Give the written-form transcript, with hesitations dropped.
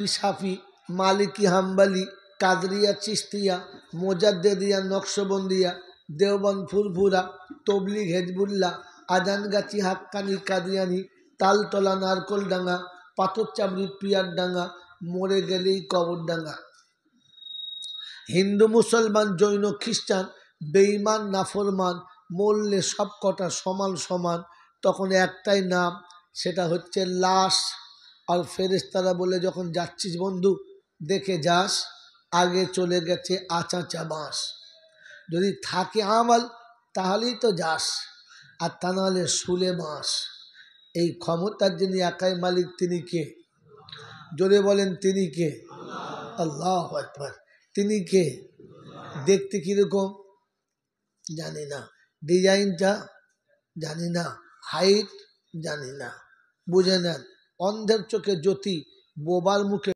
শাফি, মালিকি, হাম্বলি, কাদরিয়া, চিস্তিয়া, মোজাদ্দেদিয়া, নকশবন্দিয়া, দেওবন্দ, ফুরফুরা, তবলিগ, হেজবুল্লাহ, আজানগাছি, হাক্কানি, কাদিয়ানি, তালতলা, নারকলডাঙ্গা, পাথরচাবড়ি, পিয়ারডাঙ্গা, মরে গেলেই কবরডাঙ্গা। হিন্দু, মুসলমান, জৈন, খ্রিস্টান, বেঈমান, নাফরমান, মরলে সব কটা সমান সমান, তখন একটাই নাম, সেটা হচ্ছে লাশ। আর ফেরেশতারা বলে, যখন যাচ্ছিস বন্ধু দেখে যাস, আগে চলে গেছে আচাচা বাঁশ। যদি থাকে আমল তাহলেই তো যাস, আর তা নাহলে শুলে বাঁশ। এই ক্ষমতার যিনি একাই মালিক, তিনি কে? জোরে বলেন, তিনি কে? আল্লাহু আকবার। তিনি কে? দেখতে কিরকম জানি না, ডিজাইনটা জানি না, হাইট জানি না, বুঝে নেন। অন্ধের চোখে জ্যোতি, বোবার মুখে